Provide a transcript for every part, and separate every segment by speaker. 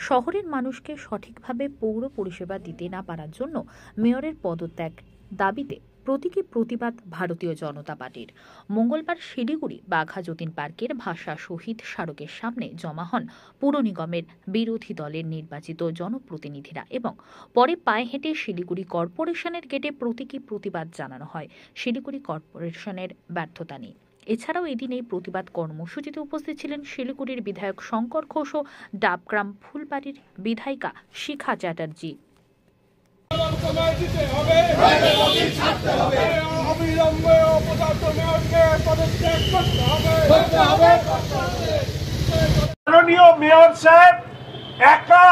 Speaker 1: শহরের মানুষকে সঠিকভাবে পৌর পরিষেবা দিতে না পারার জন্য মেয়রের পদত্যাগ দাবিতে প্রতীকী প্রতিবাদ ভারতীয় জনতা পার্টির। মঙ্গলবার শিলিগুড়ি বাঘা যতীন পার্কের ভাষা শহীদ স্মারকের সামনে জমা হন পুর নিগমের বিরোধী দলের নির্বাচিত জনপ্রতিনিধিরা এবং পরে পায়ে হেঁটে শিলিগুড়ি কর্পোরেশনের গেটে প্রতীকী প্রতিবাদ জানানো হয় শিলিগুড়ি কর্পোরেশনের ব্যর্থতা নিয়ে। এছাড়াও এদিন এই প্রতিবাদ কর্মসূচিতে উপস্থিত ছিলেন শিলিগুড়ির বিধায়ক শঙ্কর ঘোষ ও ডাবগ্রাম ফুলবাড়ির বিধায়িকা শিখা চ্যাটার্জি।
Speaker 2: মাননীয় মেয়র সাহেব একা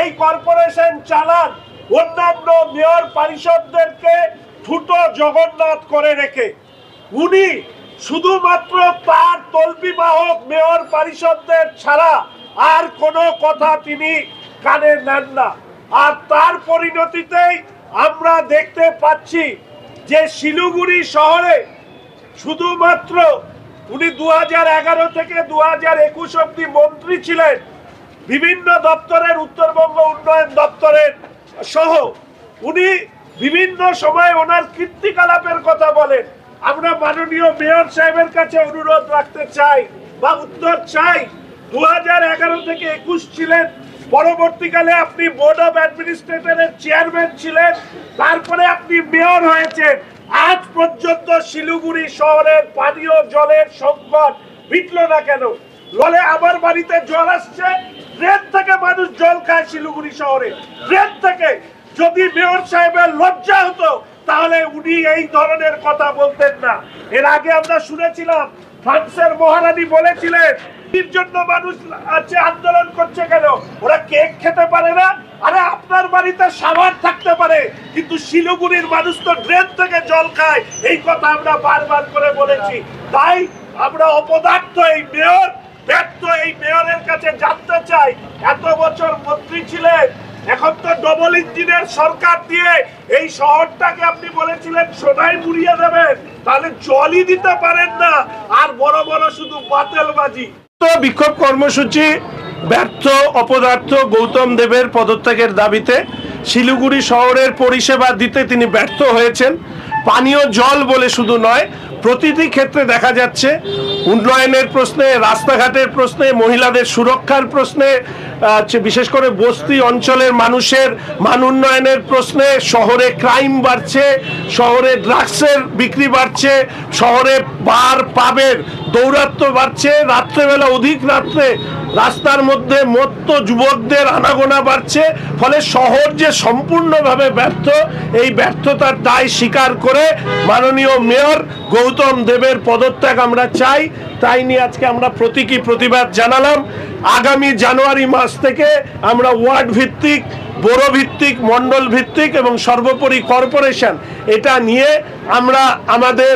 Speaker 2: এই কর্পোরেশন চালান, অন্যান্য মেয়র পরিষদদেরকে ঠুটো জগন্নাথ করে রেখে উনি শুধুমাত্র তার তলবি বাহক মেয়র পরিষদদের ছাড়া আর কোনো কথা তিনি কানে নেন না। আর তার পরিণতিতেই আমরা দেখতে পাচ্ছি যে শিলিগুড়ি শহরে শুধুমাত্র উনি 2011 থেকে 2021 অব্দি মন্ত্রী ছিলেন, বিভিন্ন দপ্তরের, উত্তরবঙ্গ উন্নয়ন দপ্তরের সহ উনি বিভিন্ন সময় ওনার কীর্তিকলাপের কথা বলেন। আমরা মাননীয় মেয়র সাহেবের কাছে অনুরোধ রাখতে চাই বা উত্তর চাই, 2011 থেকে 21 ছিলেন, পরবর্তীকালে আপনি বোর্ড অফ অ্যাডমিনিস্ট্রেটরের চেয়ারম্যান ছিলেন, তারপরে আপনি মেয়র হয়েছেন। আজ পর্যন্ত শিলিগুড়ি শহরের পানীয় জলের সংকট মিটল না কেন? বলে আমার বাড়িতে জল আসছে, ট্রেন থেকে মানুষ জল খায় শিলিগুড়ি শহরে, ট্রেন থেকে। যদি মেয়র সাহেবের লজ্জা হতো তাহলে উনি এই ধরনের কথা বলতেন না। এর আগে আমরা শুনেছিলাম ফ্রান্সের মহারানী বলেছিলেন এর জন্য মানুষ আছে আন্দোলন করছে কেন, ওরা কেক খেতে পারে না? আরে আপনার বাড়িতে সাবান থাকতে পারে, কিন্তু শিলিগুড়ির মানুষ তো ড্রেন থেকে জল খায়, এই কথা আমরা বারবার করে বলেছি। তাই আমরা অপদার্থ এই মেয়র, ব্যর্থ এই মেয়রের কাছে জানতে চাই, এত বছর মন্ত্রী ছিলেন, এখন তো ডবল ইঞ্জিনের সরকার দিয়ে এই শহরটাকে আপনি বলেছিলেন সোনায় মুড়িয়ে দেবেন, তাহলে জলই দিতে পারেন না, আর বড় বড় শুধু বাতেলবাজি। তো বিক্ষোভ কর্মসূচি ব্যর্থ, অপদার্থ গৌতম দেবের পদত্যাগের দাবিতে শিলিগুড়ি শহরের পরিষেবা দিতে তিনি ব্যর্থ হয়েছেন। পানীয় জল বলে শুধু নয়, প্রতিটি ক্ষেত্রে দেখা যাচ্ছে উন্নয়নের প্রশ্নে, রাস্তাঘাটের প্রশ্নে, মহিলাদের সুরক্ষার প্রশ্নে, বিশেষ করে বস্তি অঞ্চলের মানুষের মান উন্নয়নের প্রশ্নে শহরে ক্রাইম বাড়ছে, শহরে ড্রাগসের বিক্রি বাড়ছে, শহরে বার পাবের দৌরাত্ম্য বাড়ছে, রাত্রেবেলা অধিক রাত্রে রাস্তার মধ্যে মত্ত যুবকদের আনাগোনা বাড়ছে। ফলে শহর যে সম্পূর্ণভাবে ব্যর্থ, এই ব্যর্থতার দায় স্বীকার করে মাননীয় মেয়র গৌতম দেবের পদত্যাগ আমরা চাই। তাই নিয়ে আজকে আমরা প্রতীকী প্রতিবাদ জানালাম। আগামী জানুয়ারি মাস থেকে আমরা ওয়ার্ড ভিত্তিক, বড় ভিত্তিক, মন্ডল ভিত্তিক এবং সর্বোপরি কর্পোরেশন, এটা নিয়ে আমরা আমাদের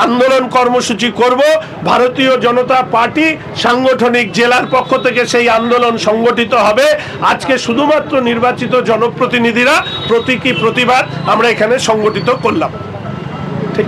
Speaker 2: আন্দোলন কর্মসূচি করব। ভারতীয় জনতা পার্টি সাংগঠনিক জেলার পক্ষ থেকে সেই আন্দোলন সংগঠিত হবে। আজকে শুধুমাত্র নির্বাচিত জনপ্রতিনিধিরা প্রতীকী প্রতিবাদ আমরা এখানে সংগঠিত করলাম। ঠিক।